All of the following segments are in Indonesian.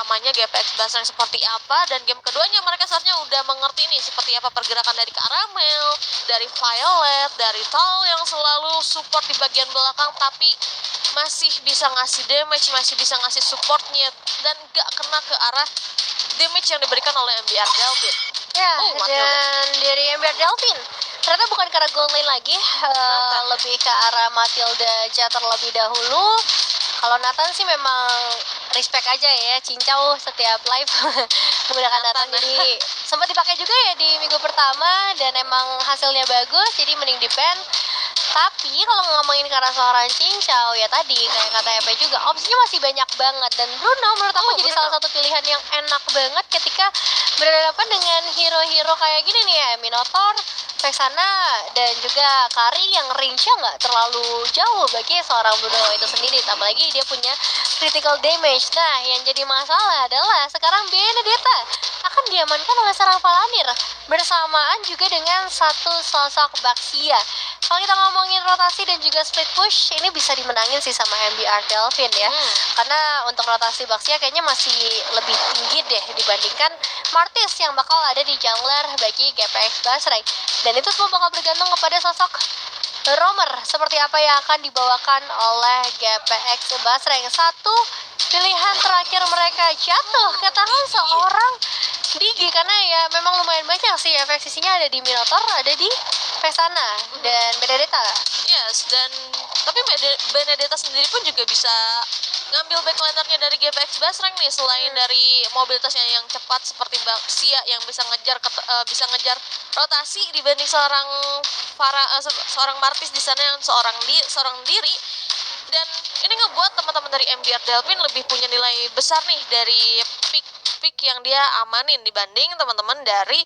pertamanya GPX Basreng seperti apa, dan game keduanya mereka seharusnya udah mengerti nih seperti apa pergerakan dari Caramel, dari Violet, dari Tal yang selalu support di bagian belakang tapi masih bisa ngasih damage, masih bisa ngasih supportnya dan gak kena ke arah damage yang diberikan oleh MBR Delvin. Ya, dan dari MBR Delvin ternyata bukan ke arah gold lane lagi, lebih ke arah Matilda aja terlebih dahulu. Kalau Nathan sih memang respect aja ya, cincau setiap live menggunakan Nathan. Jadi sempat dipakai juga ya di minggu pertama dan emang hasilnya bagus, jadi mending di-ban. Tapi kalau ngomongin ke arah seorang cincau ya tadi kayak kata Epe juga, opsinya masih banyak banget, dan Bruno menurut aku jadi salah satu pilihan yang enak banget ketika berhadapan dengan hero-hero kayak gini nih ya, Minotaur, Vexana, dan juga Kari yang range-nya nggak terlalu jauh bagi seorang Bruno itu sendiri, apalagi dia punya critical damage. Nah, yang jadi masalah adalah sekarang Benedetta akan diamankan oleh seorang Palanir bersamaan juga dengan satu sosok Baxia. Kalau kita ngomongin rotasi dan juga split push, ini bisa dimenangin sih sama MBR Delvin ya. Karena untuk rotasi Baxia kayaknya masih lebih tinggi deh dibandingkan Martis yang bakal ada di jungler bagi GPX Basreng. Dan itu semua bakal bergantung kepada sosok Roamer seperti apa yang akan dibawakan oleh GPX Basreng. Satu pilihan terakhir mereka jatuh ke tangan seorang Digi, karena ya memang lumayan banyak sih efek sisinya, ada di Minotaur, ada di Vexana dan Benedetta. Yes, dan tapi Benedetta sendiri pun juga bisa ngambil backlinernya dari GPX Basreng nih, selain dari mobilitasnya yang cepat seperti Baxia yang bisa ngejar rotasi dibanding seorang Martis di sana yang seorang diri. Dan ini ngebuat teman-teman dari MBR Delvin lebih punya nilai besar nih dari pick yang dia amanin dibanding teman-teman dari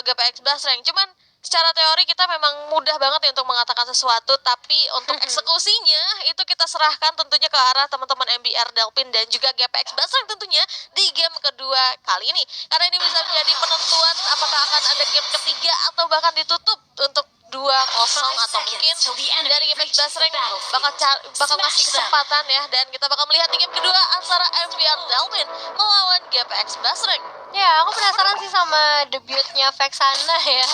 GPX Basreng. Cuman secara teori kita memang mudah banget ya untuk mengatakan sesuatu, tapi untuk eksekusinya itu kita serahkan tentunya ke arah teman-teman MBR Delvin dan juga GPX Basreng tentunya di game kedua kali ini. Karena ini bisa menjadi penentuan apakah akan ada game ketiga atau bahkan ditutup untuk 2-0, atau mungkin dari GPX Basreng bakal ngasih kesempatan ya, dan kita bakal melihat di game kedua antara MBR Delvin melawan GPX Basreng. Ya, aku penasaran sih sama debutnya Vexana ya.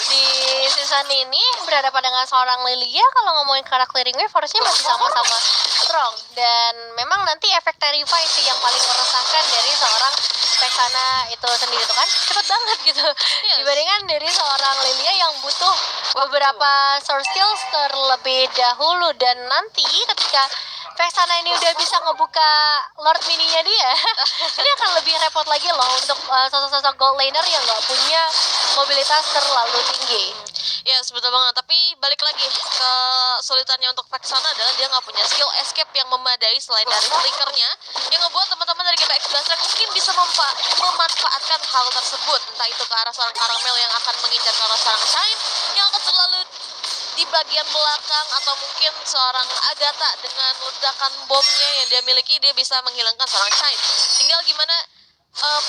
Di season ini berhadapan dengan seorang Lilia, kalau ngomongin karakter clearing wave harusnya masih sama-sama strong. Dan memang nanti efek Terrify sih yang paling meresahkan dari seorang Vexana itu sendiri tuh kan. Cepet banget gitu. Dibandingkan dari seorang Lilia yang butuh beberapa source skills terlebih dahulu. Dan nanti ketika Vexana ini udah bisa ngebuka Lord Mininya dia, ini akan lebih repot lagi loh untuk sosok-sosok gold laner yang nggak punya mobilitas terlalu tinggi. Yes, betul banget. Tapi balik lagi ke sulitannya untuk Vexana adalah dia nggak punya skill escape yang memadai selain dari flickernya, yang ngebuat teman-teman dari GPX Basreng mungkin bisa memanfaatkan hal tersebut, entah itu ke arah seorang Caramel yang akan mengincar ke arah seorang Shine yang akan selalu di bagian belakang, atau mungkin seorang Agatha dengan ledakan bomnya yang dia miliki, dia bisa menghilangkan seorang Shine. Tinggal gimana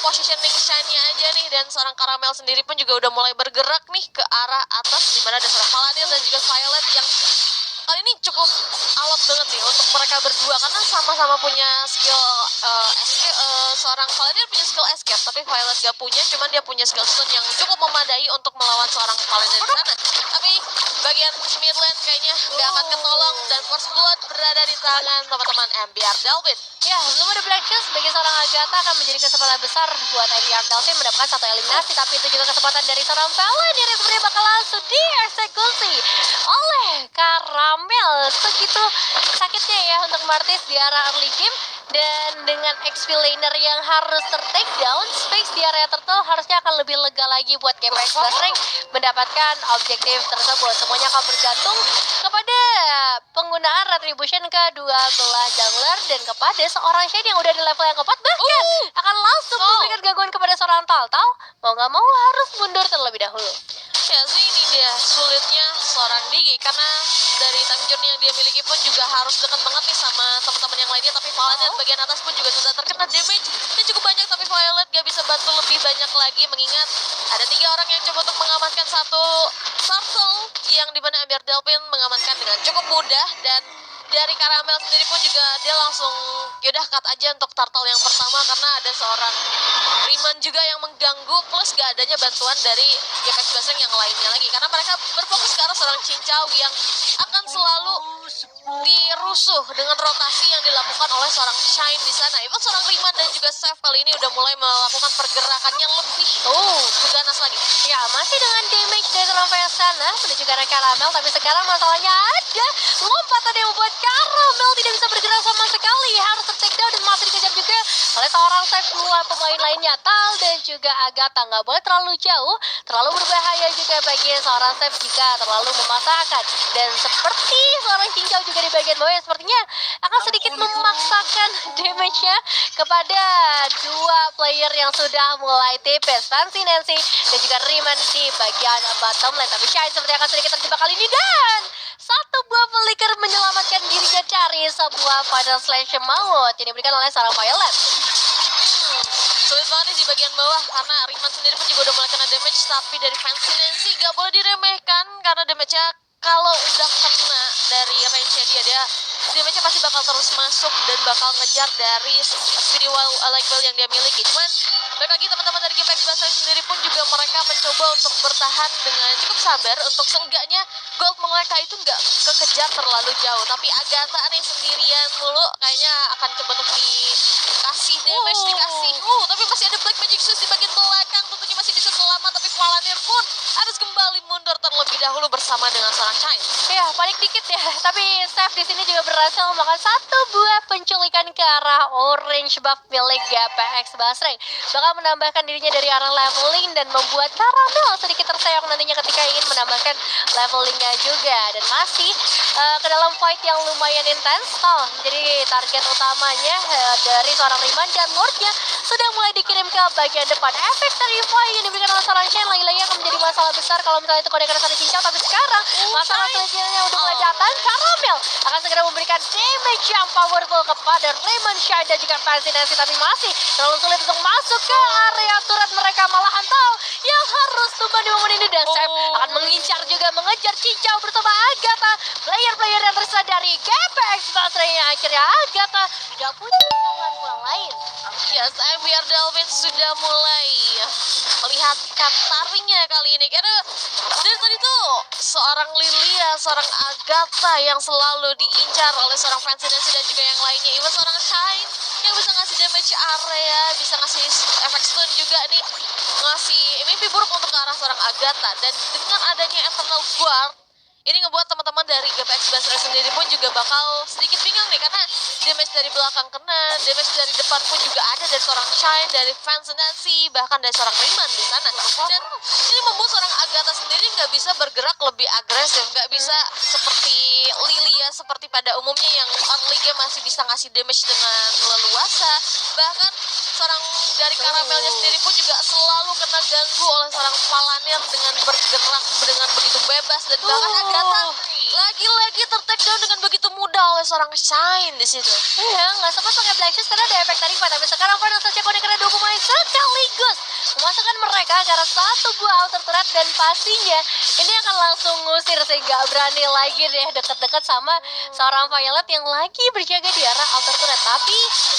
positioning Shine-nya aja nih, dan seorang Caramel sendiri pun juga udah mulai bergerak nih ke arah atas, dimana ada seorang Paladin dan juga Violet yang kali ini cukup alot banget nih untuk mereka berdua, karena sama-sama punya skill escape. Seorang Paladin punya skill escape, tapi Violet gak punya, cuman dia punya skill stun yang cukup memadai untuk melawan seorang Paladin di sana. Tapi bagian mid lane kayaknya gak akan ketolong, dan first blood berada di tangan teman-teman MBR Delvin. Ya, belum ada Black Shoes bagi seorang Agatha akan menjadi kesempatan besar buat MBR Delvin mendapatkan satu eliminasi, tapi itu juga kesempatan dari seorang Paladin yang sebenarnya bakal langsung dieksekusi oleh Caramel. Segitu sakitnya ya untuk Martis di arah early game, dan dengan XP laner yang harus ter-take down, space di area turtle harusnya akan lebih lega lagi buat GPX Basreng mendapatkan objektif tersebut. Semuanya akan bergantung kepada penggunaan retribution kedua belah jungler dan kepada seorang Shade yang udah di level yang keempat, bahkan akan langsung memberikan gangguan kepada seorang Tal. Mau gak mau harus mundur terlebih dahulu. Ya sih, ini dia sulitnya seorang Digi, karena dari tanjun yang dia miliki pun juga harus dekat banget nih sama teman-teman yang lainnya. Tapi Paladin bagian atas pun juga sudah terkena damage yang cukup banyak, tapi Violet gak bisa bantu lebih banyak lagi, mengingat ada 3 orang yang coba untuk mengamankan satu turtle, yang dimana MBR Delvin mengamankan dengan cukup mudah. Dan dari Karamel sendiri pun juga dia langsung yaudah cut aja untuk turtle yang pertama karena ada seorang Riman juga yang mengganggu plus gak adanya bantuan dari GPX Basreng yang lainnya lagi karena mereka berfokus ke arah seorang Cincau yang akan selalu dirusuh dengan rotasi yang dilakukan oleh seorang Shine di sana. Even seorang Riman dan juga Chef kali ini udah mulai melakukan pergerakannya lebih ganas lagi. Ya, masih dengan damage dari seorang sana menuju ke arah Karamel, tapi sekarang masalahnya ada lompatan yang membuat Karamel tidak bisa bergerak sama sekali, harus ter-take down dan masih dikejar juga oleh seorang Chef. Dua pemain lainnya, Tal dan juga Agatha, nggak boleh terlalu jauh, terlalu berbahaya juga bagi seorang Chef jika terlalu memaksakan. Dan seperti seorang Cincau juga di bagian bawah yang sepertinya akan sedikit memaksakan damage-nya kepada dua player yang sudah mulai tipis, Fancy Nancy dan juga Riman di bagian bottom lane. Tapi Shine seperti akan sedikit terjebak kali ini dan satu buah flicker menyelamatkan dirinya dari sebuah final slash maut yang diberikan oleh seorang Violet. Sulit banget di bagian bawah karena Riman sendiri pun juga udah mulai kena damage, tapi dari Fancy Nancy gak boleh diremehkan karena damage-nya kalau udah kena dari range-nya dia damage-nya pasti bakal terus masuk dan bakal ngejar dari speedy like whale yang dia miliki. Cuman balik lagi teman-teman dari GPX Basreng sendiri pun juga mereka mencoba untuk bertahan dengan cukup sabar untuk seenggaknya gold mereka itu nggak kekejar terlalu jauh. Tapi Agatha nih sendirian mulu kayaknya akan coba untuk dikasih damage, tapi masih ada Black Magic Shoes di bagian belakang, tentunya masih bisa selamat, tapi Palanir pun harus kembali mundur terlebih dahulu bersama dengan seorang Shine. Ya, panik dikit ya, tapi Chef di sini juga berhasil melakukan satu buah penculikan ke arah orange buff milik GPX Basreng. Bakal menambahkan dirinya dari arah leveling dan membuat Karamel sedikit tersayang nantinya ketika ingin menambahkan levelingnya juga. Dan masih ke dalam fight yang lumayan intens, menjadi target utamanya dari seorang Riman dan Lordnya sudah mulai dikirim ke bagian depan. Efek Terrify yang diberikan oleh seorang Shine lagi-lagi akan menjadi masalah besar kalau misalnya itu kode dari Cincau. Tapi sekarang masalah selanjutnya udah mulai datang. Karamel akan segera memberikan damage yang powerful kepada Riman, Shine dan juga Fancy Nancy, tapi masih terlalu sulit untuk masuk ke area turret mereka. Malahan Tal yang harus tumbang di momen ini dan Chef akan mengincar juga mengejar Cincau bersama Agatha, player-player yang tersisa dari GPX Basreng yang akhirnya Agatha tidak punya jalan pulang lain. Yes, biar Delvin sudah mulai melihatkan taringnya kali ini karena dari tadi tuh seorang Lilia, seorang Agatha yang selalu diincar oleh seorang Fancy Nancy dan juga yang lainnya. Even seorang Shine yang bisa ngasih damage area, bisa ngasih efek stun juga nih, ngasih mimpi buruk untuk ke arah seorang Agatha. Dan dengan adanya Eternal Guard ini ngebuat teman-teman dari GPX Basreng sendiri pun juga bakal sedikit bingung nih karena damage dari belakang kena, damage dari depan pun juga ada dari seorang Shine, dari Fancy Nancy, bahkan dari seorang Riman di sana. Dan ini membuat seorang Agatha sendiri nggak bisa bergerak lebih agresif, nggak bisa seperti Lilia seperti pada umumnya yang early game masih bisa ngasih damage dengan leluasa. Bahkan seorang dari Karamelnya sendiri pun juga selalu kena ganggu oleh seorang Palanir dengan bergerak dengan begitu bebas dan bahkan Agatha lagi-lagi ter-take down dengan begitu mudah oleh seorang Shine di situ. Iya, nggak sempat pakai Black Shoes karena ada efek tadi, tapi sekarang final saja kode karena dua pemain sekaligus memasukkan mereka ke arah satu buah outer turret dan pastinya ini akan langsung ngusir sehingga berani lagi deh dekat-dekat sama seorang Violet yang lagi berjaga di arah outer turret. Tapi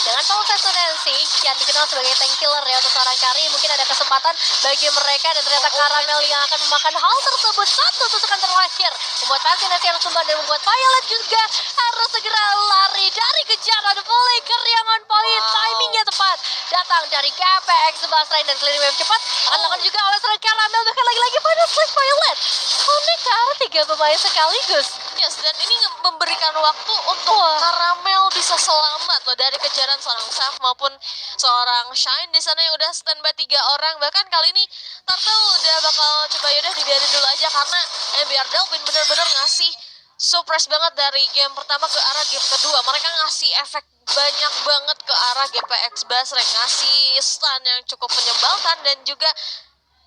dengan Paul Nancy yang dikenal sebagai tank killer ya untuk seorang Kari, mungkin ada kesempatan bagi mereka dan ternyata Karamel yang akan memakan hal tersebut. Satu tusukan terakhir membuat Fancy Nancy yang tumbang dan membuat Violet juga harus segera lari dari kejaran flicker yang on point. Timingnya tepat datang dari GPX Basreng dan clearing wave cepat akan dilakukan juga oleh seorang Karamel. Bahkan lagi-lagi final slash Violet connect ke arah tiga pemain sekaligus. Yes, dan ini memberikan waktu untuk Karamel bisa selamat loh dari kejaran seorang Chef maupun seorang Shine di sana yang udah standby 3 orang. Bahkan kali ini Turtle udah bakal coba yaudah dibiarin dulu aja karena biar Delvin bener-bener ngasih surprise banget dari game pertama ke arah game kedua. Mereka ngasih efek banyak banget ke arah GPX Basreng, ngasih stun yang cukup menyebalkan dan juga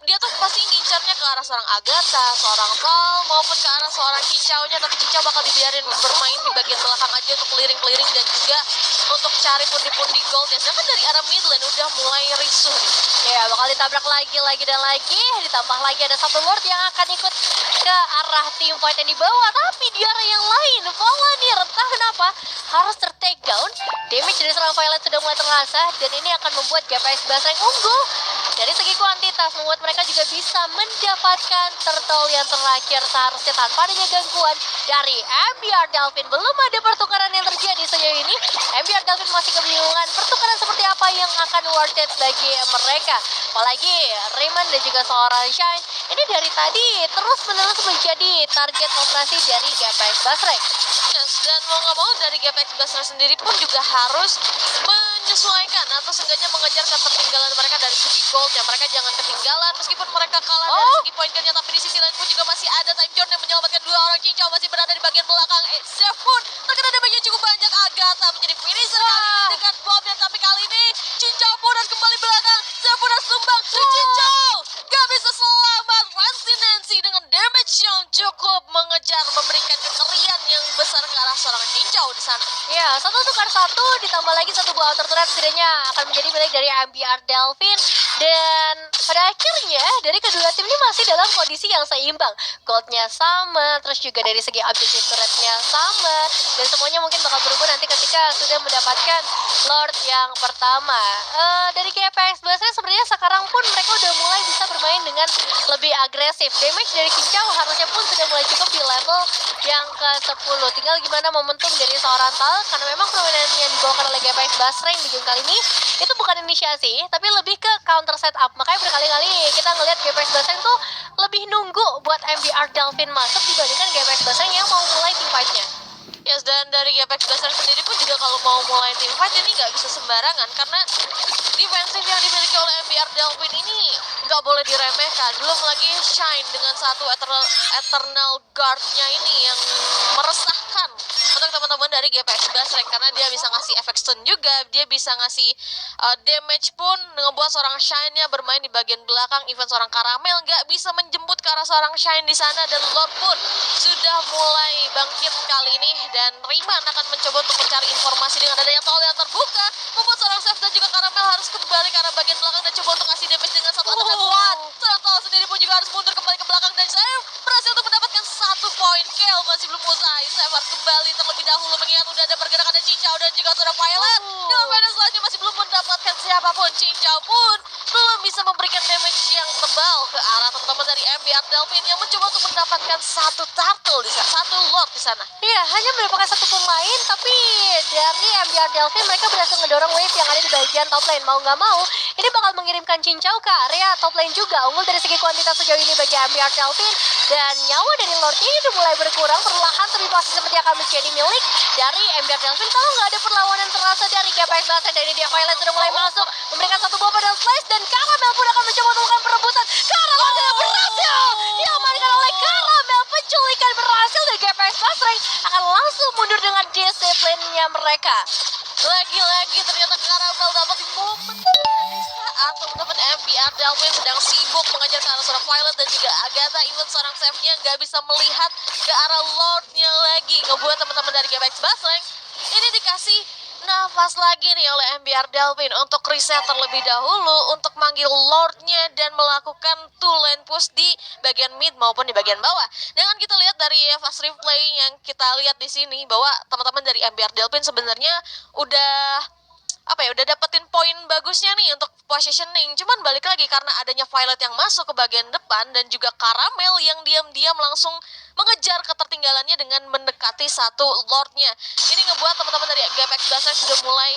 dia tuh pasti ngincarnya ke arah seorang Agatha, seorang Tal, maupun ke arah seorang Cincau-nya. Tapi Cincau bakal dibiarin bermain di bagian belakang aja untuk keliring-keliring dan juga untuk cari pundi-pundi gold. Ya, sedangkan dari arah mid lane udah mulai risuh nih. Ya, bakal ditabrak lagi dan lagi. Ditambah lagi ada satu Lord yang akan ikut ke arah team fight yang di bawah. Tapi di arah yang lain, Palanir entah kenapa apa? Harus ter-take down. Damage dari serangan Violet sudah mulai terasa, dan ini akan membuat GPX Basreng unggul. Dari segi kuantitas, membuat mereka juga bisa mendapatkan turtle yang terakhir seharusnya tanpa adanya gangguan dari MBR Delvin. Belum ada pertukaran yang terjadi sejauh ini. MBR Delvin masih kebingungan pertukaran seperti apa yang akan worth it bagi mereka. Apalagi Rayman dan juga seorang Shine ini dari tadi terus-menerus menjadi target operasi dari GPX Basreng. Yes, dan mau nggak mau dari GPX Basra sendiri pun juga harus menyesuaikan atau seenggaknya mengejar ketertinggalan mereka dari segi goldnya. Mereka jangan ketinggalan meskipun mereka kalah dari segi poin killnya, tapi di sisi lain pun juga masih ada Time Jordan yang menyelamatkan dua orang. Cincau masih berada di bagian belakang. Chef pun terkena damage cukup banyak. Agatha menjadi finisher kali ini dengan bomnya, tapi kali ini Cincau pun harus kembali belakang. Chef pun harus tumbang. Cincau gak bisa selamat. Nancy dengan damage yang cukup mengejar, memberikan kengerian yang besar ke arah seorang Cincau di sana. Ya, 1-1 ditambah lagi 1 buah outer turret setidaknya akan menjadi milik dari MBR Delvin. Dan pada akhirnya dari kedua tim ini masih dalam kondisi yang seimbang. Goldnya sama, terus juga dari segi objective turretnya sama, dan semuanya mungkin bakal berubah nanti ketika sudah mendapatkan Lord yang pertama. Dari GPX biasanya sebenarnya sekarang pun mereka udah mulai bisa bermain dengan lebih agresif. Damage dari Cincau harusnya pun sudah mulai cukup di level yang ke-10. Tinggal gimana momentum dari seorang Tal, karena memang permainan yang dibawakan oleh GPX Basreng di game kali ini itu bukan inisiasi, tapi lebih ke counter setup. Makanya berkali-kali kita ngelihat GPX Basreng tuh lebih nunggu buat MBR Delvin masuk dibandingkan GPX Basreng yang mau mulai team fight-nya. Yes, dan dari GPX Basreng sendiri pun juga kalau mau mulai team fight ini nggak bisa sembarangan, karena defensif yang dimiliki oleh MBR Delvin ini nggak boleh diremehkan. Belum lagi Shine dengan satu eternal guard-nya ini yang meresahkan untuk teman-teman dari GPX Basreng, karena dia bisa ngasih efek stun juga, dia bisa ngasih damage pun, ngebuat seorang Shine-nya bermain di bagian belakang. Even seorang Karamel nggak bisa menjemput ke arah seorang Shine di sana, dan Lord pun sudah mulai bangkit kali ini. Dan Rayman akan mencoba untuk mencari informasi dengan adanya tol yang terbuka, membuat seorang Chef dan juga Karamel harus kembali ke arah bagian belakang dan coba untuk ngasih damage dengan satu attack kuat. Seorang tol sendiri pun juga harus mundur kembali ke belakang, dan Chef berhasil untuk mendapatkan 1 poin kill. Masih belum usai, Chef harus kembali terlebih dahulu mengingat udah ada pergerakan dari Cincau dan juga seorang Violet. Dengan Violet selanjutnya masih belum mendapatkan siapapun. Cincau pun belum bisa memberikan damage yang tebal ke arah teman-teman dari MBR Delvin yang mencoba untuk mendapatkan 1 turtle di sana, 1 Lord di sana. Iya, hanya mendapatkan 1 pemain, tapi dari MBR Delvin mereka berhasil ngedorong wave yang ada di bagian top lane. Mau nggak mau, ini bakal mengirimkan Cincau ke area top lane juga. Unggul dari segi kuantitas sejauh ini bagi MBR Delvin, dan nyawa dari Lordnya ini udah mulai berkurang perlahan, tapi pasti seperti akan menjadi milik dari MBR Delvin kalau nggak ada perlawanan terasa dari GPX Basreng. Dan ini dia Violet sudah mulai masuk, memberikan 1 buah pedal slice, dan Karamel pun akan mencoba untuk melakukan perebutan. Karamel berhasil diamankan oleh Karamel. Penculikan berhasil dari GPX Basreng akan langsung mundur dengan disiplinnya mereka. Lagi-lagi ternyata Karamel dapat di momen saat teman-teman MBR Delvin sedang sibuk mengejar ke arah seorang Violet dan juga Agatha. Even seorang Chef-nya nggak bisa melihat ke arah Lord-nya lagi, ngebuat teman-teman dari GPX Basreng ini dikasih nafas lagi nih oleh MBR Delvin untuk reset terlebih dahulu, untuk manggil Lord-nya dan melakukan 2 lane push di bagian mid maupun di bagian bawah. Dengan kita lihat dari fast replay yang kita lihat di sini bahwa teman-teman dari MBR Delvin sebenarnya udah udah dapetin poin bagusnya nih untuk positioning. Cuman balik lagi karena adanya Violet yang masuk ke bagian depan dan juga Karamel yang diam-diam langsung mengejar ketertinggalannya dengan mendekati 1 Lord-nya. Ini ngebuat teman-teman dari GPX Basreng sudah mulai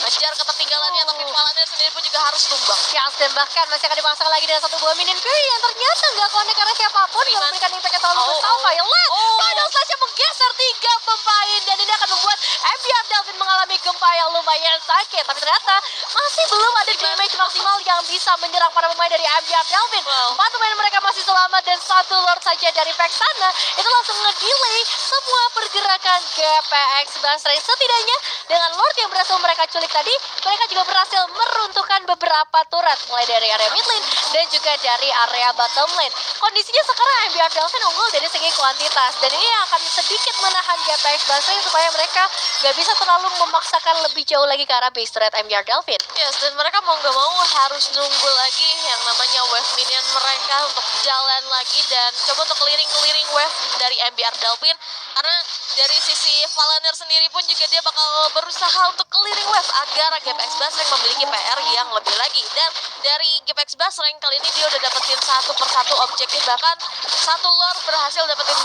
mengejar ketertinggalannya, tapi Paladin sendiri pun juga harus tumbang. Ya, dan bahkan masih akan dipasang lagi dengan 1 buah minion Fury yang ternyata nggak connect karena siapapun yang memberikan impact yang terlalu besar. Violet Final Slash-nya menggeser 3 pemain, dan ini akan membuat MBR Delvin mengalami gempa yang lumayan sakit. Tapi ternyata masih belum ada damage maksimal yang bisa menyerang para pemain dari MBR Delvin. 4 pemain mereka masih selamat, dan 1 Lord saja dari Vexana itu langsung ngedelay semua pergerakan GPX Basreng. Setidaknya dengan Lord yang berhasil mereka culik tadi, mereka juga berhasil meruntuhkan beberapa turret mulai dari area mid lane dan juga dari area bottom lane. Kondisinya sekarang MBR Delvin unggul dari segi kuantitas, dan ini akan sedikit menahan GPX Basreng supaya mereka gak bisa terlalu memaksakan lebih jauh lagi ke arah base turret MBR Delvin. Yes, dan mereka mau gak mau harus nunggu lagi yang namanya wave minion mereka untuk jalan lagi dan coba untuk keliling-keliling wave dari MBR Delvin, karena dari sisi Valanyr sendiri pun juga dia bakal berusaha untuk clearing wave agar GPX Basreng memiliki PR yang lebih lagi. Dan dari GPX Basreng kali ini dia udah dapetin satu persatu objektif, bahkan satu lore berhasil dapetin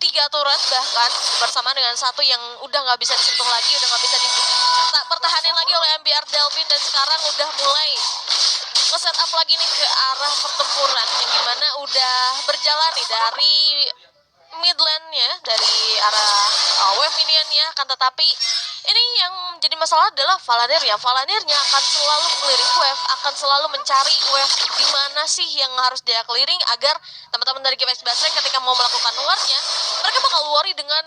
3 turret bahkan bersama dengan satu yang udah nggak bisa disentuh lagi, udah nggak bisa dipertahanin lagi oleh MBR Delvin, dan sekarang udah mulai nge-set up lagi nih ke arah pertempuran yang dimana udah berjalan nih dari midlandnya, dari arah wave minionnya. Akan tetapi ini yang menjadi masalah adalah Valanyr ya. Valanyr-nya akan selalu clearing wave, akan selalu mencari wave di mana sih yang harus dia clearing agar teman-teman dari GPX Basreng ketika mau melakukan luarnya, mereka bakal worry dengan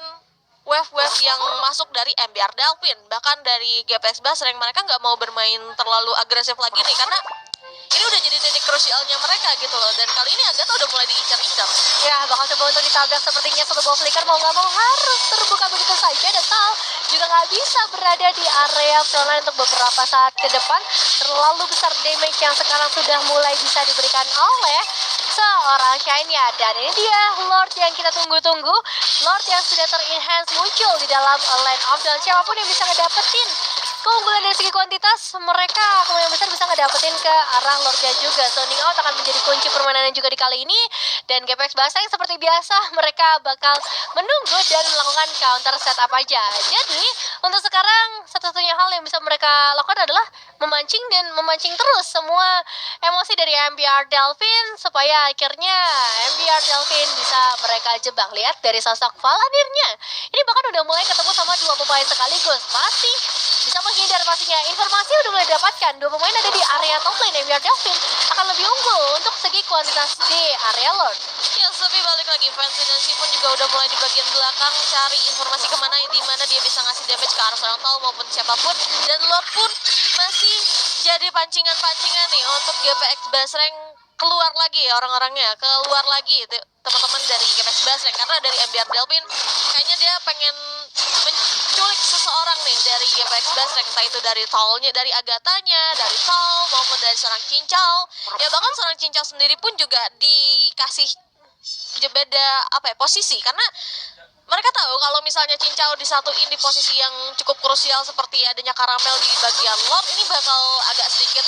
wave-wave yang masuk dari MBR Delvin. Bahkan dari GPX Basreng mereka nggak mau bermain terlalu agresif lagi nih, karena ini udah jadi titik krusialnya mereka gitu loh. Dan kali ini Agatha udah mulai diincar-incar. Ya, bakal coba untuk ditabrak sepertinya satu ball flicker mau nggak mau harus terbuka begitu saja, dan Tal juga nggak bisa berada di area frontline untuk beberapa saat ke depan. Terlalu besar damage yang sekarang sudah mulai bisa diberikan oleh seorang Shiny-nya. Dan ini dia Lord yang kita tunggu-tunggu, Lord yang sudah ter-enhance muncul di dalam line of, dan siapapun yang bisa ngedapetin keunggulan dari segi kuantitas, mereka kemungkinan besar bisa ngedapetin ke arah Lordnya juga. Zoning out akan menjadi kunci permainan juga di kali ini, dan GPX Basreng seperti biasa mereka bakal menunggu dan melakukan counter setup aja. Jadi untuk sekarang satu-satunya hal yang bisa mereka lakukan adalah memancing, dan memancing terus semua emosi dari MBR Delvin supaya akhirnya MBR Delvin bisa mereka jebak. Lihat dari sosok Valanyr-nya, ini bahkan udah mulai ketemu sama 2 pemain sekaligus, masih bisa menghindar pastinya. Informasi udah mulai didapatkan, 2 pemain ada di area top lane. MBR Delvin akan lebih unggul untuk segi kuantitas di area Lord. Ya, tapi balik lagi, Fancy pun juga udah mulai di bagian belakang cari informasi kemana, di mana dia bisa ngasih damage ke arah seorang Tal maupun siapapun. Dan Lord pun masih jadi pancingan-pancingan nih untuk GPX Basreng keluar lagi ya, orang-orangnya keluar lagi teman-teman dari GPX Basreng, karena dari MBR Delvin kayaknya dia pengen menculik seseorang nih dari GPX Basreng, entah itu dari Talnya, dari Agathanya, dari Tal maupun dari seorang Cincau. Ya bahkan seorang Cincau sendiri pun juga dikasih beda posisi, karena mereka tahu kalau misalnya Cincau disatuin di posisi yang cukup krusial seperti adanya Karamel di bagian Lord, ini bakal agak sedikit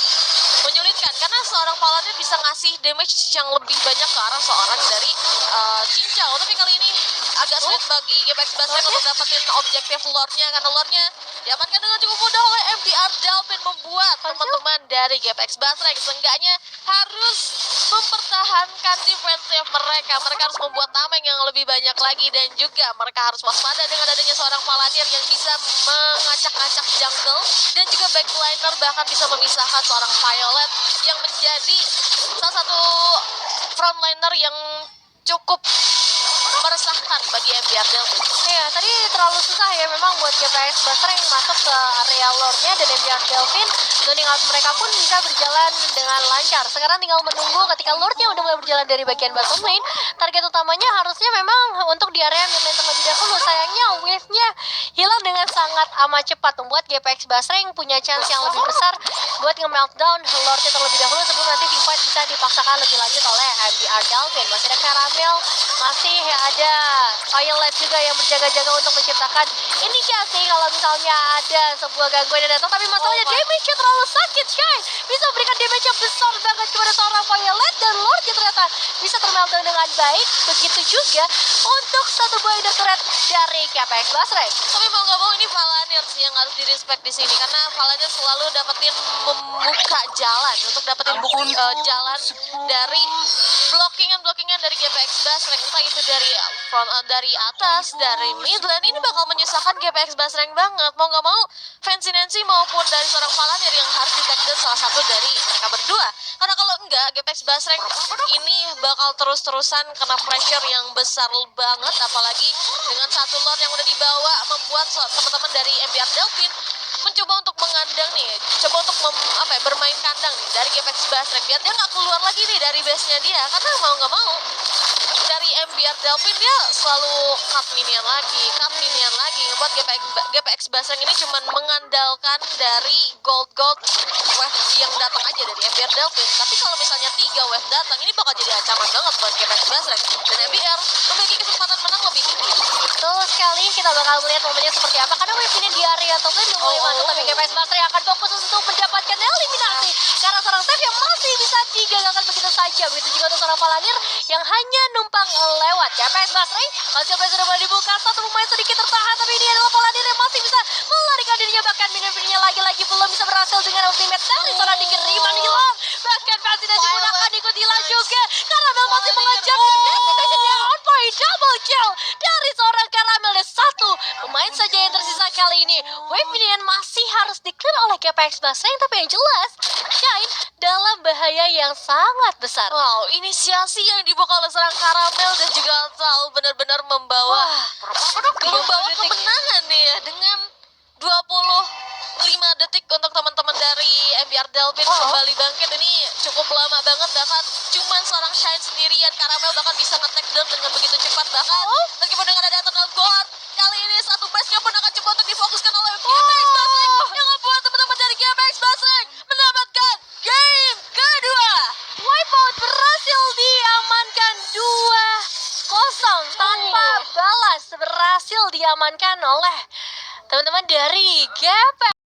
menyulitkan, karena seorang Valanyr bisa ngasih damage yang lebih banyak ke arah seorang dari Cincau. Tapi kali ini agak sulit bagi GPX Basreng untuk dapetin objektif Lordnya, karena Lordnya diamankan dengan cukup mudah oleh MBR Delvin, membuat teman-teman dari GPX Basreng seenggaknya harus mempertahankan defensif mereka. Mereka harus membuat tameng yang lebih banyak lagi, dan juga mereka harus waspada dengan adanya seorang Valanyr yang bisa mengacak-acak jungle dan juga backliner, bahkan bisa memisahkan seorang Violet yang menjadi salah satu frontliner yang cukup meresahkan bagi MBR Delvin. Iya, tadi terlalu susah ya memang buat GPX Basreng masuk ke area Lordnya, dan MBR Delvin zoning out mereka pun bisa berjalan dengan lancar. Sekarang tinggal menunggu ketika Lordnya udah mulai berjalan dari bagian bottom lane. Target utamanya harusnya memang untuk di area mid lane terlebih dahulu. Sayangnya wave-nya hilang dengan sangat amat cepat, membuat GPX Basreng punya chance yang lebih besar buat nge-meltdown Lordnya terlebih dahulu sebelum nanti teamfight bisa dipaksakan lebih lanjut oleh MBR Delvin. Masih ada Karamel, masih ada Violet juga yang berjaga-jaga untuk menciptakan indikasi kalau misalnya ada sebuah gangguan yang datang. Tapi masalahnya damage-nya terlalu sakit, Sky. Bisa memberikan damage yang besar banget kepada seorang Violet, dan Lordnya ternyata bisa termeltdown dengan baik. Begitu juga untuk satu buah inner turret dari GPX Basreng. Tapi mau nggak mau ini Valanyr sih yang harus di-respect di sini, karena Valanyr selalu dapetin membuka jalan untuk dapetin jalan dari blockingan dari GPX Basreng, entah itu dari front, dari atas, dari midland. Ini bakal menyusahkan GPX Basreng banget. Mau nggak mau Fancy Nancy maupun dari seorang Valanyr yang harus di-take down salah satu dari mereka berdua, karena kalau enggak GPX Basreng ini bakal terus-terusan kena pressure yang besar banget, apalagi dengan satu Lord yang udah dibawa, membuat teman-teman dari MBR Delvin mencoba untuk mengandang nih, coba untuk bermain kandang nih dari GPX Basreng, biar dia nggak keluar lagi nih dari base-nya dia, karena mau nggak mau dari MBR Delvin dia selalu cut minion lagi, ngebuat GPX Basreng ini cuman mengandalkan dari gold wave yang datang aja dari MBR Delvin. Tapi kalau misalnya 3 wave datang, ini bakal jadi ancaman banget buat GPX Basreng, dan MBR memiliki kesempatan menang lebih tinggi. Betul sekali kita bakal melihat momennya seperti apa, karena Wave ini di area top lane udah mulai masuk, tapi GPX Basri akan fokus untuk mendapatkan eliminasi karena seorang Steph yang masih bisa digagalkan begitu saja. Begitu juga untuk seorang Palanir yang hanya numpang lewat. GPX Basri masih sudah mulai dibuka, satu pemain sedikit tertahan, tapi ini adalah Palanir yang masih bisa melarikan dirinya, bahkan minion-minionnya lagi-lagi belum bisa berhasil dengan ultimate dari seorang Dikir Riman hilang. Bahkan Fascinasi digunakan ikut hilang juga. Karamel masih mengejar Destination yang on point, double kill dari seorang Karamel, dan satu pemain saja yang tersisa kali ini. Wave minion masih harus di-clear oleh GPX Basri, tapi yang jelas Shine dalam bahaya yang sangat besar. Wow, inisiasi yang dibawa oleh seorang Karamel dan juga Tal benar-benar membawa kemenangan nih ya, dengan 25 detik untuk teman-teman dari MBR Delvin kembali bangkit. Ini cukup lama banget, bahkan cuman seorang Shine sendirian. Karamel bahkan bisa nge-take down dengan begitu cepat, bahkan meskipun dengan ada Eternal Guard, kali ini satu base-nya pun akan coba untuk difokuskan oleh GPX Basri, yang membuat teman-teman dari GPX Basri mendapatkan game kedua. Wipeout berhasil diamankan 2-0 tanpa balas, berhasil diamankan oleh teman-teman dari GPX.